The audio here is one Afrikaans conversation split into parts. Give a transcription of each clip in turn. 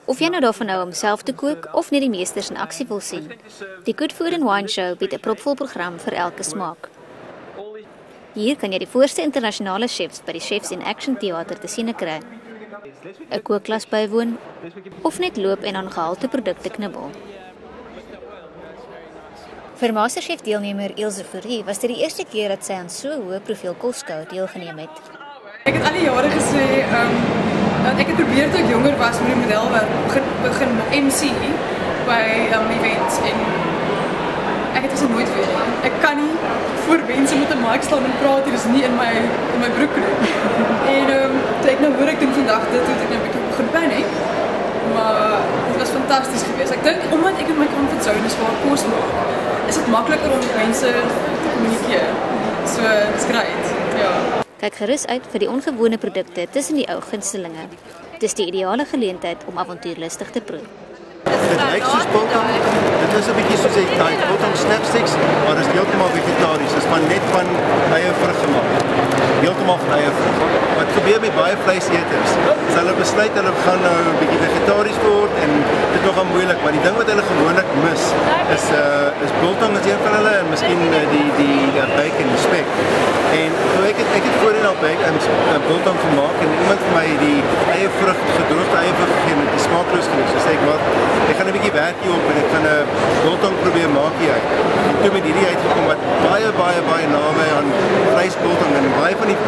Of jy nou daarvan hou om self te kook of net die meesters in aksie wil sien, die Good Food and Wine Show bied 'n propvol program vir elke smaak. Hier kan jy die voorste internasionale chefs by die Chefs in Action Theater te sien kry, 'n kookklas bywoon of net loop en aan gehalte produkte knibbel. Vir Masterchef deelnemer Ilse Fourie was dit die eerste keer dat sy aan so 'n hoë profiel kosskou deelgeneem het. Ek het al die jare gesê, dat ek het probeer toe ek jonger was met die model wat begin MC by events en ek het dit nooit weer nie. Ek kan nie voor mense met 'n mic staan en praat, dit is nie in my broek nie. En toe ek nou hoor ek doen vandag dit, het ek nou 'n bietjie begin paniek. Maar dit was fantasties geweest. Ek dink omdat ek in my comfort zone is waar kos maak, is dit makliker om met mense te kommunikeer. So, it's great. Ja. Kyk gerus uit vir die ongewone produkte tussen die ou gunstelinge. Dis die ideale geleentheid om avontuurlustig te proe. Dit lyk soos biltong. Dit is 'n bietjie soos 'n biltong snapsticks, maar dit is heeltemal vegetaries. Dit is net van eie vrug gemaak. Heeltemal van eie vrug. Wat gebeur met baie vleiseters? Hulle besluit hulle gaan nou 'n bietjie vegetaries word en dit is nogal moeilik, maar die ding wat hulle gewoonlik mis is biltong is een van hulle en miskien die bacon, die spek. En ek het voorheen al biltong gemaak en iemand vir my die eie vrug, gedroogde eie vrug gegee met die smaakloos gewees. So sê ek maar ek gaan 'n bietjie werk hier op en ek gaan 'n biltong probeer maak hier uit. En toe met hierdie uitgekom wat baie naby aan vleisbiltong en baie van die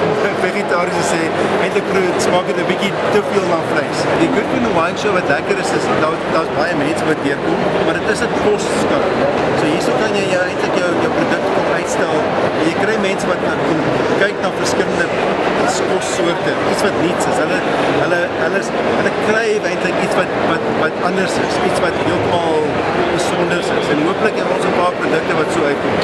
vegetariërs sê eintlik smaak dit 'n bietjie te veel na vleis. Die Good Food and Wine Show wat lekker is daar's baie mense wat deurkom, maar dit is 'n kosskou. So hierso kan jy eintlik jou produkte kom uitstel. Jy kry mense wat kom kyk na verskillende kossoorte, iets wat nuuts is. Hulle kry eintlik iets wat anders is, iets wat heeltemal besonder is. En hooplik het ons 'n paar produkte wat so uitkom.